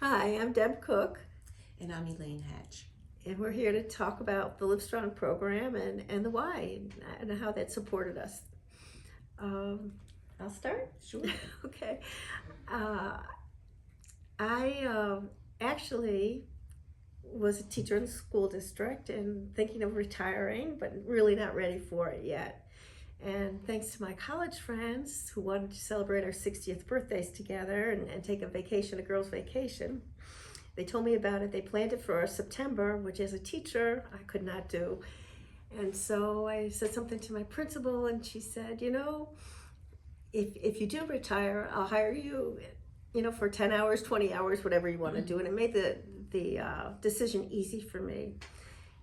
Hi, I'm Deb Cook, And I'm Elaine Hatch. and we're here to talk about the Livestrong program and the why and how that supported us. Um, I'll start. Sure. Okay. Uh, I actually was a teacher in the school district and thinking of retiring, but really not ready for it yet. And thanks to my college friends who wanted to celebrate our 60th birthdays together and take a vacation, a girls' vacation, they told me about it. They planned it for September, which as a teacher, I could not do. And so I said something to my principal, and she said, if you do retire, I'll hire you, for 10 hours, 20 hours, whatever you want to do. And it made the decision easy for me.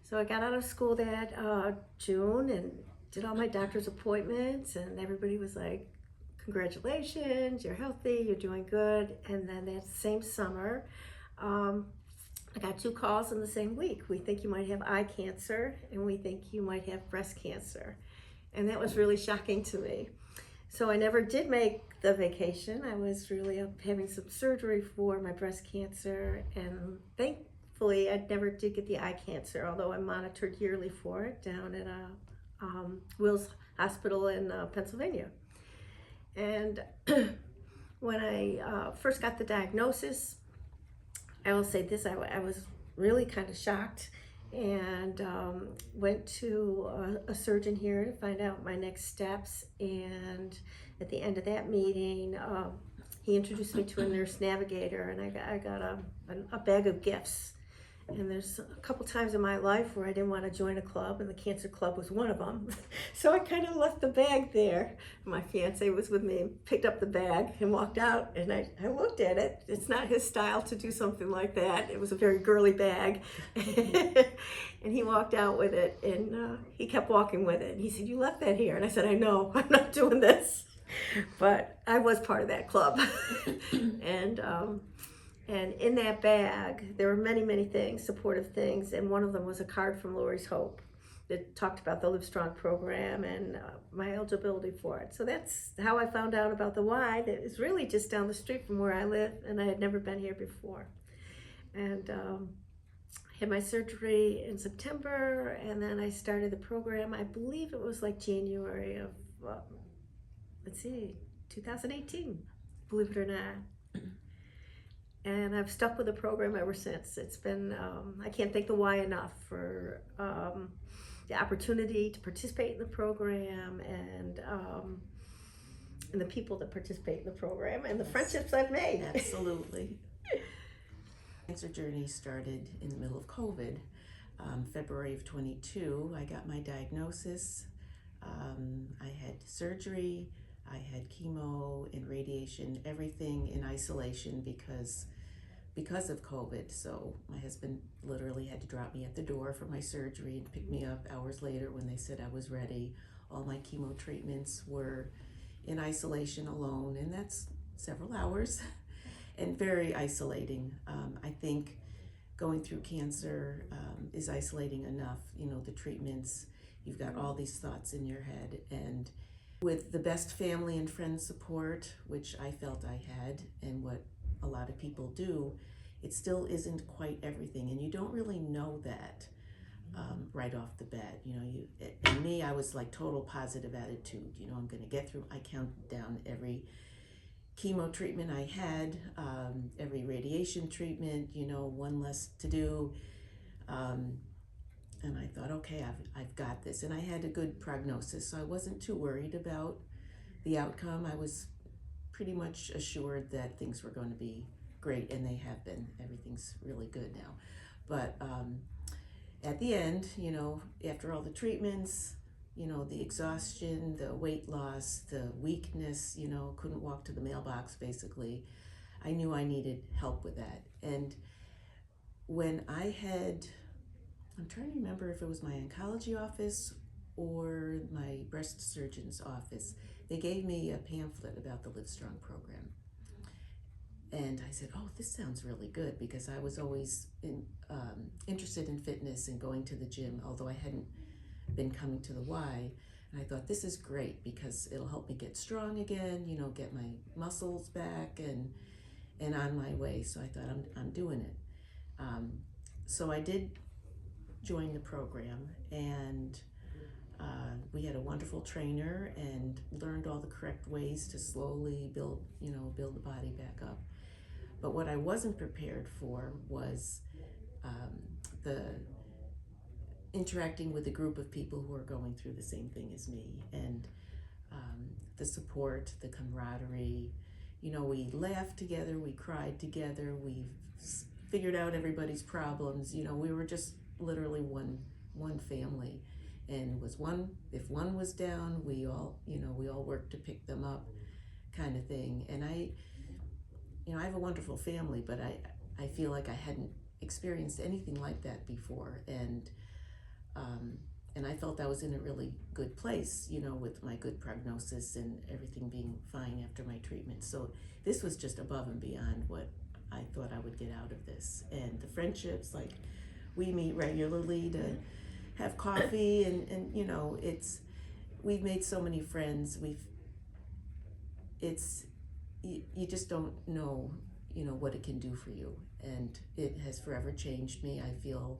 So I got out of school that June and did all my doctor's appointments, and everybody was like, congratulations, you're healthy, you're doing good. And then that same summer, um, I got 2 calls in the same week. We think you might have eye cancer, and we think you might have breast cancer. And that was really shocking to me. So I never did make the vacation. I was really having some surgery for my breast cancer, and thankfully I never did get the eye cancer, although I'm monitored yearly for it down at Wills Hospital in Pennsylvania. And when I first got the diagnosis, I will say this, I was really kind of shocked, and went to a surgeon here to find out my next steps. And at the end of that meeting, he introduced me to a nurse navigator, and I got a bag of gifts. And there's a couple times in my life where I didn't want to join a club, and the cancer club was one of them. So I kind of left the bag there. My fiance was with me and picked up the bag and walked out, and I looked at it. It's not his style to do something like that. It was a very girly bag. And he walked out with it, and he kept walking with it. And he said, "You left that here." And I said, "I know, I'm not doing this." But I was part of that club. And in that bag, there were many, many things, supportive things, and one of them was a card from Lori's Hope that talked about the Livestrong program and my eligibility for it. So that's how I found out about the Y. That is really just down the street from where I live, and I had never been here before. And I had my surgery in September, and then I started the program. I believe it was like January of, 2018, believe it or not. And I've stuck with the program ever since. It's been, I can't thank the Y enough for the opportunity to participate in the program, and the people that participate in the program, and the friendships I've made. Absolutely. Cancer journey started in the middle of COVID. February of 22, I got my diagnosis. I had surgery, I had chemo and radiation, everything in isolation because of COVID. So my husband literally had to drop me at the door for my surgery and pick me up hours later when they said I was ready. All my chemo treatments were in isolation alone, and that's several hours and very isolating. I think going through cancer is isolating enough. The treatments, you've got all these thoughts in your head, and with the best family and friend support, which I felt I had, and what a lot of people do, it still isn't quite everything, and you don't really know that right off the bat. And me, I was like total positive attitude. I'm going to get through. I counted down every chemo treatment I had, every radiation treatment. One less to do. And I thought, okay, I've got this. And I had a good prognosis, so I wasn't too worried about the outcome. I was pretty much assured that things were going to be great, and they have been. Everything's really good now. But at the end, after all the treatments, the exhaustion, the weight loss, the weakness, couldn't walk to the mailbox basically, I knew I needed help with that. And when I'm trying to remember if it was my oncology office or my breast surgeon's office, they gave me a pamphlet about the Livestrong program. And I said, "Oh, this sounds really good," because I was always interested in fitness and going to the gym, although I hadn't been coming to the Y. And I thought, this is great because it'll help me get strong again, get my muscles back, and on my way. So I thought, I'm doing it. So I did join the program, and we had a wonderful trainer and learned all the correct ways to slowly build the body back up. But what I wasn't prepared for was the interacting with a group of people who are going through the same thing as me, and the support, the camaraderie. We laughed together, we cried together, we figured out everybody's problems. We were just literally one family, and if one was down, we all worked to pick them up, kind of thing. And I have a wonderful family, but I feel like I hadn't experienced anything like that before, and I felt I was in a really good place, with my good prognosis and everything being fine after my treatment. So this was just above and beyond what I thought I would get out of this. And the friendships, like, we meet regularly to have coffee, and we've made so many friends. You just don't know, what it can do for you, and it has forever changed me. I feel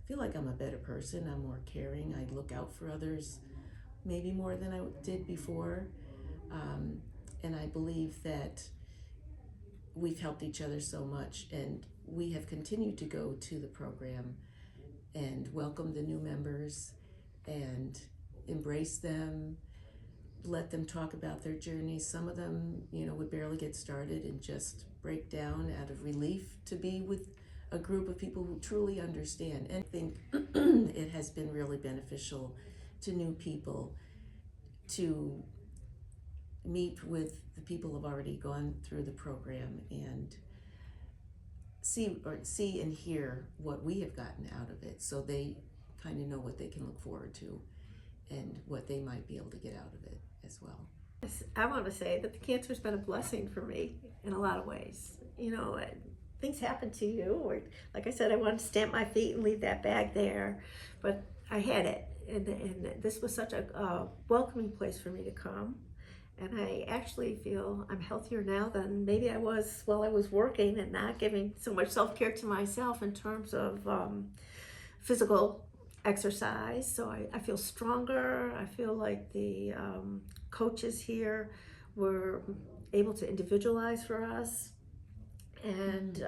like I'm a better person. I'm more caring. I look out for others maybe more than I did before. And I believe that we've helped each other so much, and we have continued to go to the program and welcome the new members and embrace them, let them talk about their journeys. Some of them, would barely get started and just break down out of relief to be with a group of people who truly understand. And I think it has been really beneficial to new people to meet with the people who have already gone through the program and see and hear what we have gotten out of it, so they kind of know what they can look forward to and what they might be able to get out of it as well. I want to say that the cancer's been a blessing for me in a lot of ways. Things happen to you, or, like I said, I wanted to stamp my feet and leave that bag there, but I had it, and this was such a welcoming place for me to come. And I actually feel I'm healthier now than maybe I was while I was working and not giving so much self-care to myself in terms of physical exercise. So I feel stronger. I feel like the coaches here were able to individualize for us. And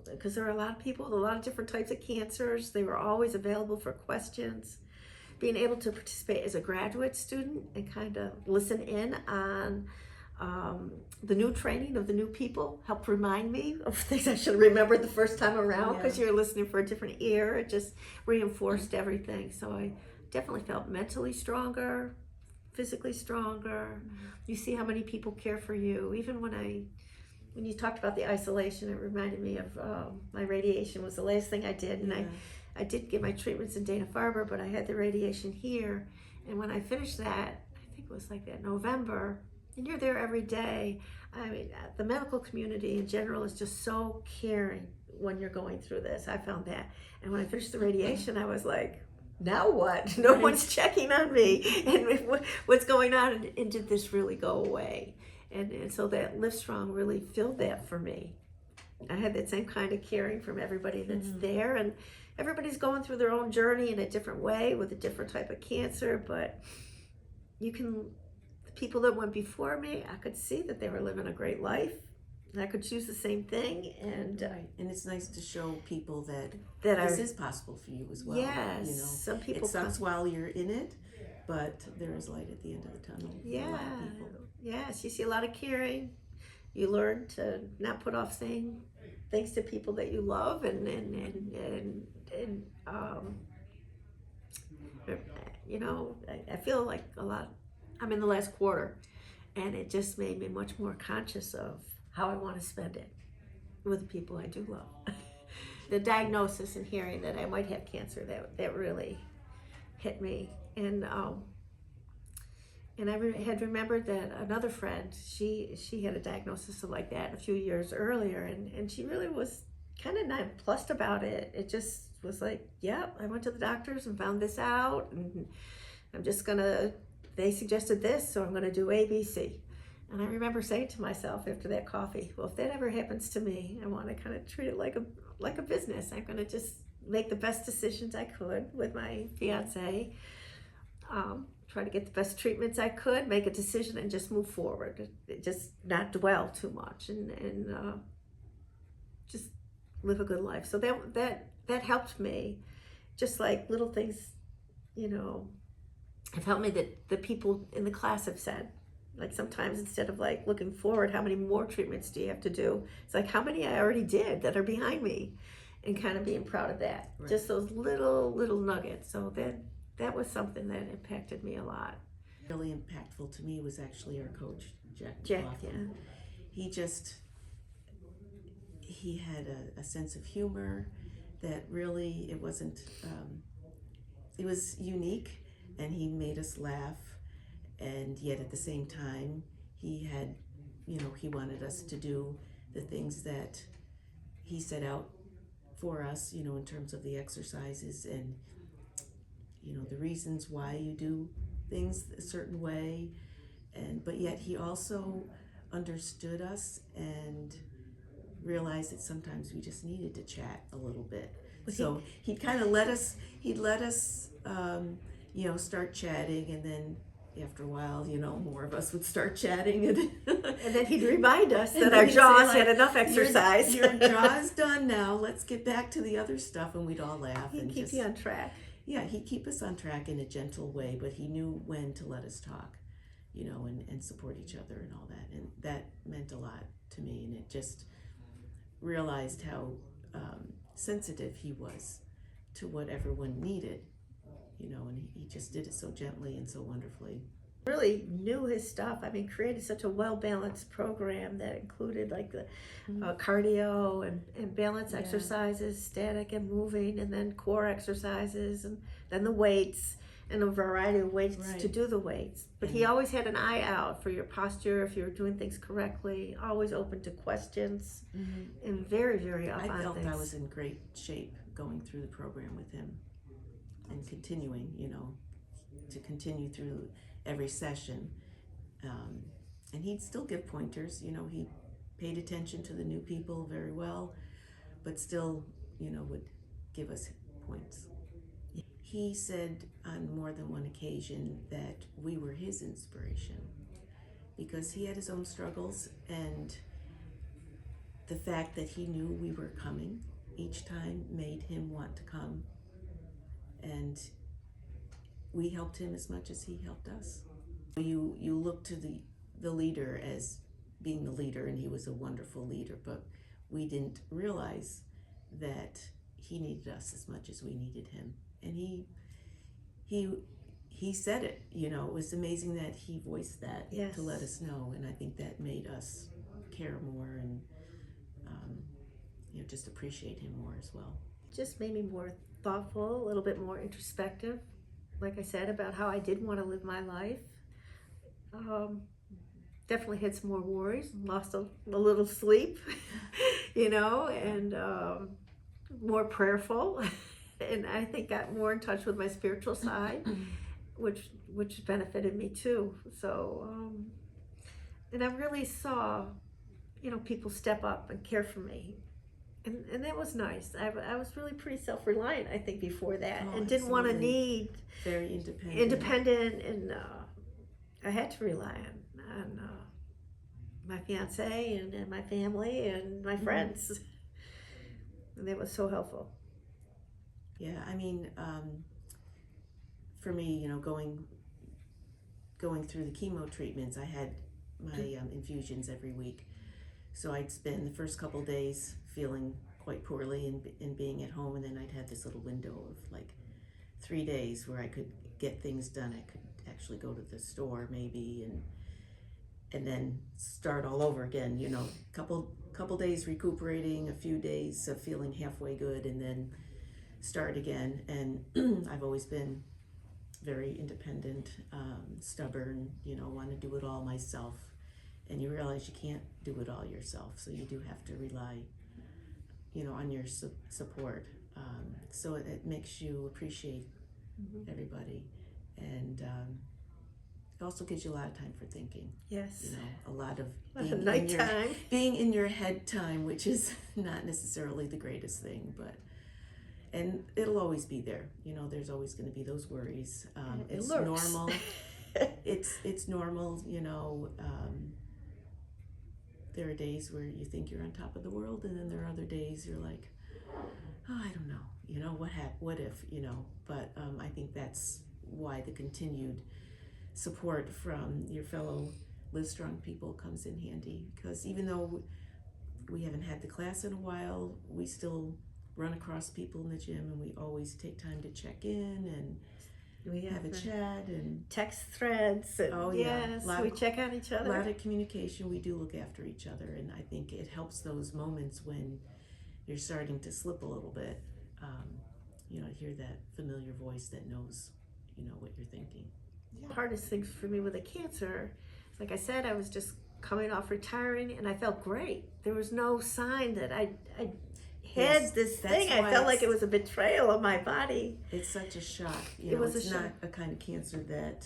because there are a lot of people with a lot of different types of cancers, they were always available for questions. Being able to participate as a graduate student and kind of listen in on the new training of the new people helped remind me of things I should have remembered the first time around, because you're listening for a different ear. It just reinforced everything. So I definitely felt mentally stronger, physically stronger. You see how many people care for you. Even when you talked about the isolation, it reminded me of my radiation was the last thing I did, and I did get my treatments in Dana-Farber, but I had the radiation here. And when I finished that, I think it was like that November, and you're there every day. I mean, the medical community in general is just so caring when you're going through this. I found that. And when I finished the radiation, I was like, now what? No one's checking on me. And what's going on? And did this really go away? And so that Livestrong really filled that for me. I had that same kind of caring from everybody that's there, and everybody's going through their own journey in a different way with a different type of cancer, but the people that went before me, I could see that they were living a great life, and I could choose the same thing. And it's nice to show people that this is possible for you as well. Yes, some people. It sucks while you're in it, but there is light at the end of the tunnel. Yeah, for a lot of people. Yes, you see a lot of caring. You learn to not put off saying thanks to people that you love, and I feel like a lot. I'm in the last quarter, and it just made me much more conscious of how I want to spend it with the people I do love. The diagnosis and hearing that I might have cancer, that really hit me, and I had remembered that another friend, she had a diagnosis like that a few years earlier, and she really was kind of nonplussed about it. It just was like, I went to the doctors and found this out, and they suggested this, so I'm gonna do ABC. And I remember saying to myself after that coffee, well, if that ever happens to me, I want to kind of treat it like a business. I'm going to just make the best decisions I could with my fiance, try to get the best treatments I could, make a decision, and just move forward. Just not dwell too much, and just live a good life. So that helped me. Just like little things, you know, have helped me that the people in the class have said. Like sometimes instead of like looking forward, how many more treatments do you have to do? It's like how many I already did that are behind me, and kind of being proud of that. Right. Just those little nuggets. So that was something that impacted me a lot. Really impactful to me was actually our coach, Jack. Yeah. He had a sense of humor that really, it wasn't, it was unique, and he made us laugh, and yet at the same time, he had, he wanted us to do the things that he set out for us, in terms of the exercises and, the reasons why you do things a certain way, but yet he also understood us and realized that sometimes we just needed to chat a little bit. So he'd kind of let us start chatting, and then after a while, more of us would start chatting, and then he'd remind us that our jaws had enough exercise. Your jaw's done now. Let's get back to the other stuff, and we'd all laugh. He'd keep you on track. Yeah, he'd keep us on track in a gentle way, but he knew when to let us talk, and support each other and all that, and that meant a lot to me, and it just realized how sensitive he was to what everyone needed, and he just did it so gently and so wonderfully. Really knew his stuff. I mean, created such a well-balanced program that included like the cardio and balance exercises, static and moving, and then core exercises, and then the weights, and a variety of weights to do the weights. But he always had an eye out for your posture, if you were doing things correctly, always open to questions, and very, very up on things. I felt I was in great shape going through the program with him, and continuing, to continue through every session. And he'd still give pointers, he paid attention to the new people very well, but still, would give us points. He said on more than one occasion that we were his inspiration, because he had his own struggles, and the fact that he knew we were coming each time made him want to come, and we helped him as much as he helped us. You look to the leader as being the leader, and he was a wonderful leader, but we didn't realize that he needed us as much as we needed him. And he said it, it was amazing that he voiced that to let us know, and I think that made us care more and just appreciate him more as well. Just made me more thoughtful, a little bit more introspective, like I said, about how I did want to live my life. Definitely had some more worries, lost a little sleep, and more prayerful. And I think got more in touch with my spiritual side, which benefited me too. So, and I really saw, people step up and care for me. And that was nice. I was really pretty self-reliant, I think, before that, and didn't want to need very independent, and I had to rely on my fiance and my family and my friends, and that was so helpful. Yeah, I mean, for me, going through the chemo treatments, I had my infusions every week. So I'd spend the first couple days feeling quite poorly and being at home, and then I'd have this little window of like 3 days where I could get things done. I could actually go to the store maybe and then start all over again, couple days recuperating, a few days of feeling halfway good, and then start again. And I've always been very independent, stubborn, want to do it all myself. And you realize you can't do it all yourself, so you do have to rely, on your support. So it makes you appreciate everybody. And it also gives you a lot of time for thinking. Yes. You know, a lot of Nighttime. being in your head time, which is not necessarily the greatest thing, but and it'll always be there. You know, there's always going to be those worries. It It's lurks. normal. It's normal. You know, there are days where you think you're on top of the world, and then there are other days you're like, oh, I don't know. You know, what if? You know, but I think that's why the continued support from your fellow Live Strong people comes in handy, because even though we haven't had the class in a while, we still run across people in the gym, and we always take time to check in and We have a chat and text threads. And oh yeah, yes, we check on each a other. lot of communication. We do look after each other, and I think it helps those moments when you're starting to slip a little bit. You know, hear that familiar voice that knows, you know, what you're thinking. The hardest things for me with the cancer, like I said, I was just coming off retiring, and I felt great. There was no sign that I had Yes, this that's thing. I why felt like it's- it was a betrayal of my body. It's such a shock. You It know, was a it's shock. not a kind of cancer that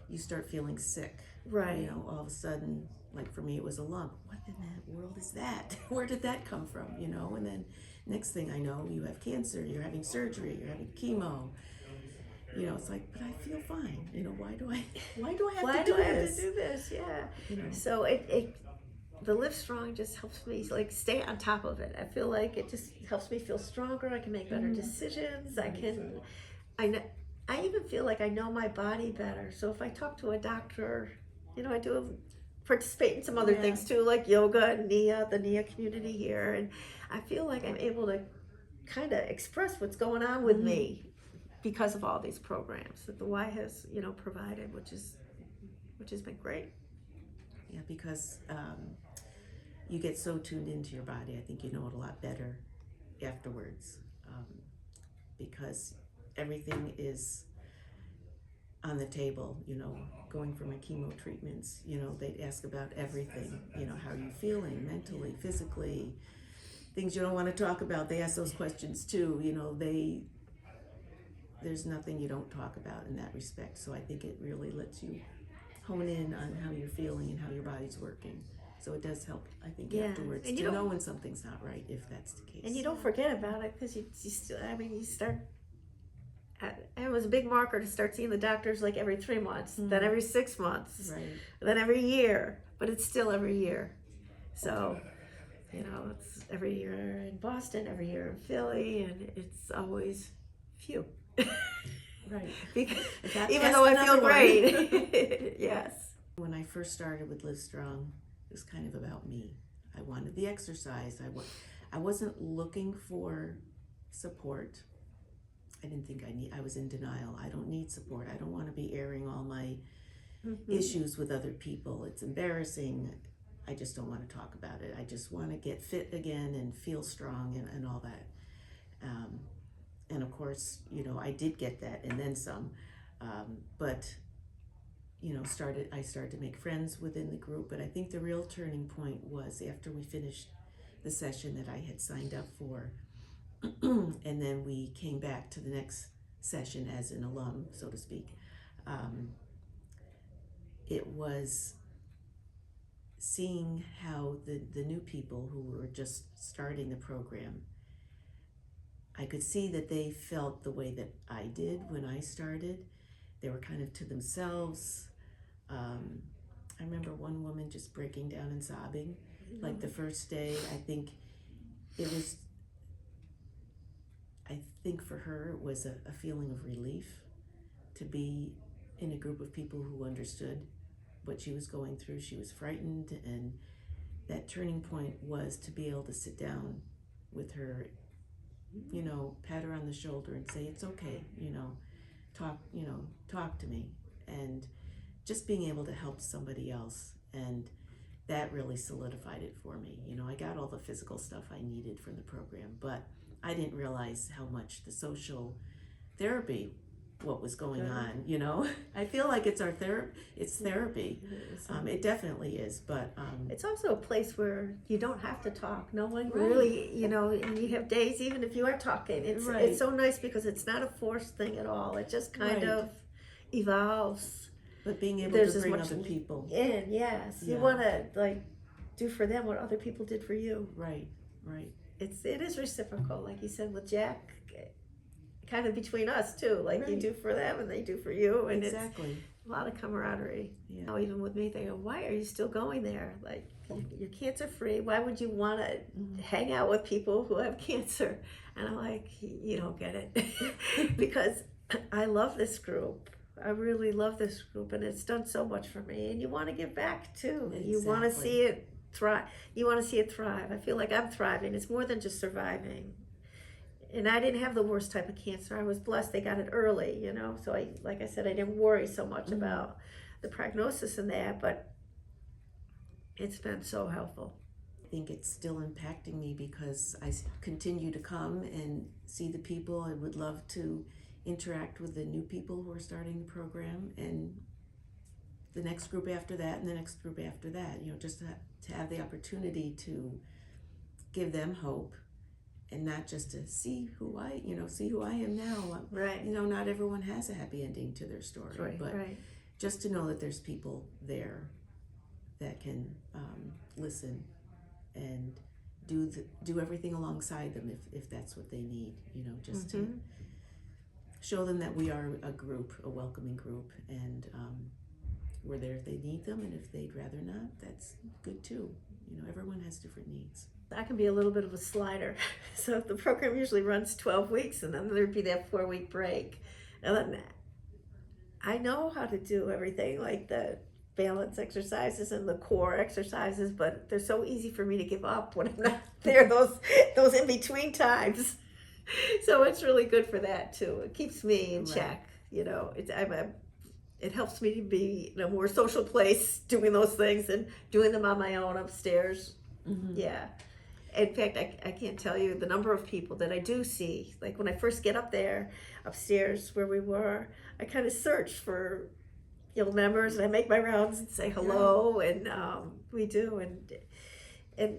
you start feeling sick. Right. You know, all of a sudden, like for me, it was a lump. What in the world is that? Where did that come from? You know, and then next thing I know, you have cancer, you're having surgery, you're having chemo. You know, it's like, but I feel fine. You know, why do I have to do this? Yeah. You know, So the Live Strong just helps me like stay on top of it. I feel like it just helps me feel stronger. I can make better decisions. I even feel like I know my body better. So if I talk to a doctor, you know, I do participate in some other Yeah. things too, like yoga and the NIA community here, and I feel like I'm able to kind of express what's going on with me because of all these programs that the Y has, you know, provided, which has been great. yeah, because you get so tuned into your body. I think you know it a lot better afterwards, because everything is on the table. You know, going for my chemo treatments, you know, they'd ask about everything. You know, how are you feeling mentally, physically, things you don't want to talk about. They ask those questions too. You know, there's nothing you don't talk about in that respect. So I think it really lets you hone in on how you're feeling and how your body's working. So it does help, I think, Yeah. afterwards And to you know when something's not right, if that's the case. And you don't forget about it because you still, I mean, you start. It was a big marker to start seeing the doctors like every 3 months, then every 6 months, Right. then every year. But it's still every year. So, you know, it's every year in Boston, every year in Philly, and it's always phew. Right. Because, That- even that's though I feel another one. great. Yes. When I first started with Live Strong, it was kind of about me. I wanted the exercise. I wasn't looking for support. I didn't think I was in denial. I don't need support. I don't want to be airing all my issues with other people. It's embarrassing. I just don't want to talk about it. I just want to get fit again and feel strong and all that. And of course, you know, I did get that and then some. But you know, I started to make friends within the group, but I think the real turning point was after we finished the session that I had signed up for, and then we came back to the next session as an alum, so to speak. It was seeing how the new people who were just starting the program, I could see that they felt the way that I did when I started. They were kind of to themselves. I remember one woman just breaking down and sobbing. Like the first day, I think for her it was a feeling of relief to be in a group of people who understood what she was going through. She was frightened, and that turning point was to be able to sit down with her, you know, pat her on the shoulder and say, it's okay, you know, talk to me. And just being able to help somebody else, and that really solidified it for me. You know, I got all the physical stuff I needed from the program, but I didn't realize how much the social therapy, what was going on, you know. I feel like it's therapy. It definitely is, but it's also a place where you don't have to talk. No one really, you know, and you have days even if you are talking. It's so nice because it's not a forced thing at all. It just kind of evolves. But being able there's to as bring much other people. in. Yes, you Yeah. want to like do for them what other people did for you. Right, right. It is reciprocal, like you said with Jack, kind of between us too. Like you Right. do for them and they do for you, and Exactly. it's a lot of camaraderie. Yeah. Now, even with me, they go, "Why are you still going there? Like you're cancer free. Why would you want to hang out with people who have cancer?" And I'm like, "You don't get it," because I love this group. I really love this group, and it's done so much for me. And you want to give back too. You want to Exactly. see it thrive. You want to see it thrive. I feel like I'm thriving. It's more than just surviving. And I didn't have the worst type of cancer. I was blessed; they got it early, you know. So like I said, I didn't worry so much about the prognosis and that. But it's been so helpful. I think it's still impacting me because I continue to come and see the people. I would love to interact with the new people who are starting the program, and the next group after that, and the next group after that. You know, just to have the opportunity to give them hope, and not just to see who I am now. Right. You know, not everyone has a happy ending to their story, Right. but Right. just to know that there's people there that can listen and do everything alongside them if that's what they need. You know, just to show them that we are a group, a welcoming group, and we're there if they need them, and if they'd rather not, that's good too. You know, everyone has different needs. I can be a little bit of a slider. So the program usually runs 12 weeks, and then there'd be that 4-week break. And then I know how to do everything, like the balance exercises and the core exercises, but they're so easy for me to give up when I'm not there, those in between times. So it's really good for that too. It keeps me in check. You know, it helps me to be in a more social place doing those things and doing them on my own upstairs. Yeah. In fact, I can't tell you the number of people that I do see. Like when I first get up there, upstairs where we were, I kind of search for members, and I make my rounds and say hello, and we do, and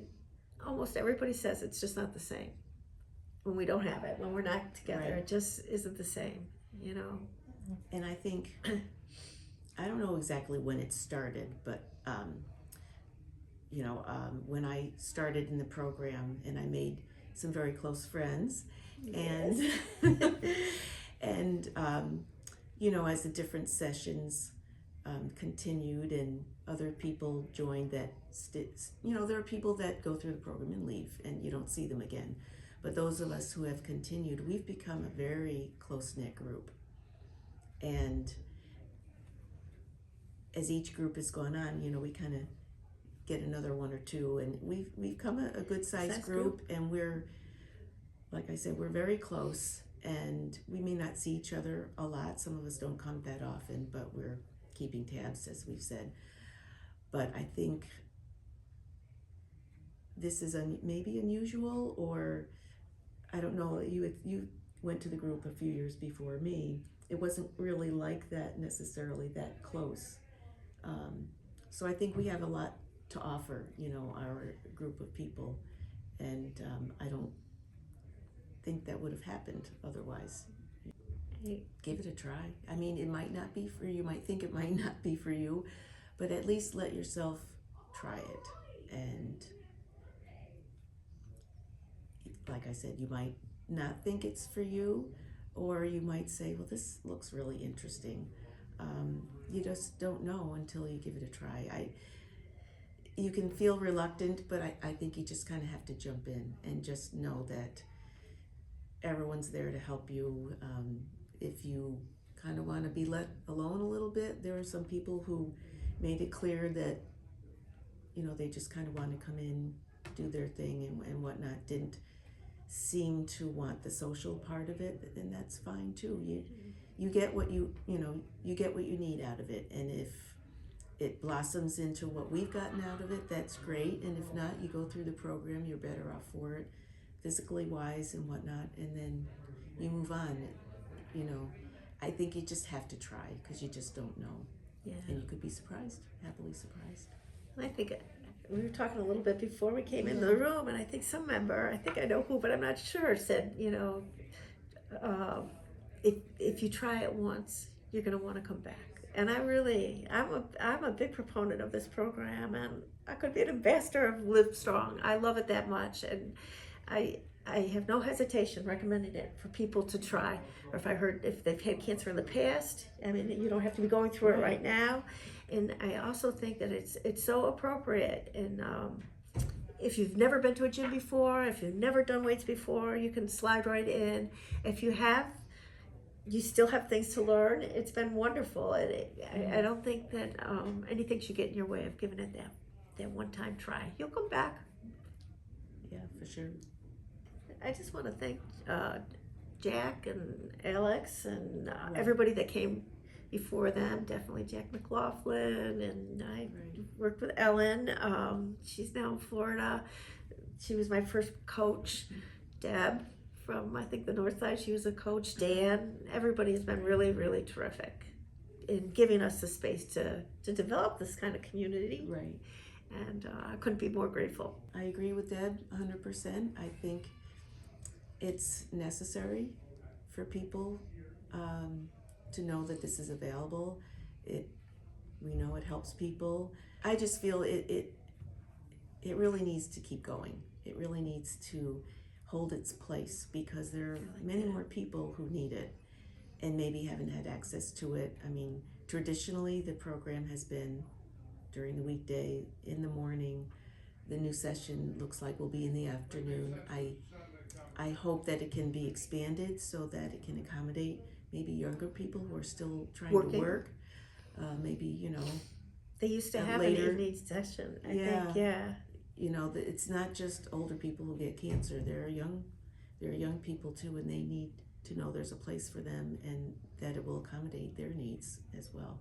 almost everybody says it's just not the same when we don't have it, when we're not together. It just isn't the same, you know. And I think I don't know exactly when it started, but when I started in the program, and I made some very close friends, and and as the different sessions continued and other people joined, that there are people that go through the program and leave, and you don't see them again. But those of us who have continued, we've become a very close-knit group. And as each group has gone on, we kind of get another one or two, and we've become a good sized group, and we're, like I said, we're very close, and we may not see each other a lot. Some of us don't come that often, but we're keeping tabs, as we've said. But I think this is maybe unusual, or I don't know. You went to the group a few years before me. It wasn't really like that necessarily, that close. So I think we have a lot to offer, our group of people, and I don't think that would have happened otherwise. Give it a try. I mean, it might not be for you. You might think it might not be for you, but at least let yourself try it. And like I said, you might not think it's for you, or you might say, well, this looks really interesting. You just don't know until you give it a try. You can feel reluctant, but I think you just kind of have to jump in and just know that everyone's there to help you. If you kind of want to be let alone a little bit, there are some people who made it clear that, they just kind of want to come in, do their thing and whatnot, didn't seem to want the social part of it, and that's fine too. You get what you get what you need out of it, and if it blossoms into what we've gotten out of it, that's great. And if not, you go through the program, you're better off for it, physically wise and whatnot, and then you move on. I think you just have to try, because you just don't know. Yeah. And you could be surprised, happily surprised. I think we were talking a little bit before we came in the room, and I think some member, I think I know who, but I'm not sure, said, if you try it once, you're going to want to come back. And I'm a big proponent of this program, and I could be an ambassador of Live Strong. I love it that much, and I I have no hesitation recommending it for people to try. Or if they've had cancer in the past, I mean, you don't have to be going through it right now. And I also think that it's so appropriate. And if you've never been to a gym before, if you've never done weights before, you can slide right in. If you have, you still have things to learn. It's been wonderful, and I don't think that anything should get in your way of giving it that one-time try. You'll come back. Yeah, for sure. I just want to thank Jack and Alex and Right. everybody that came before them. Definitely Jack McLaughlin, and I worked with Ellen. She's now in Florida. She was my first coach. Deb from, I think, the North Side, she was a coach. Dan, everybody has been really, really terrific in giving us the space to develop this kind of community. Right. And I couldn't be more grateful. I agree with Deb 100%. I think it's necessary for people to know that this is available. We know it helps people. I just feel it really needs to keep going. It really needs to hold its place, because there are many more people who need it and maybe haven't had access to it. I mean, traditionally the program has been during the weekday, in the morning. The new session looks like will be in the afternoon. I hope that it can be expanded so that it can accommodate maybe younger people who are still trying to work. Maybe, They used to have later. an evening session, I think, yeah. It's not just older people who get cancer. There are young people too, and they need to know there's a place for them and that it will accommodate their needs as well.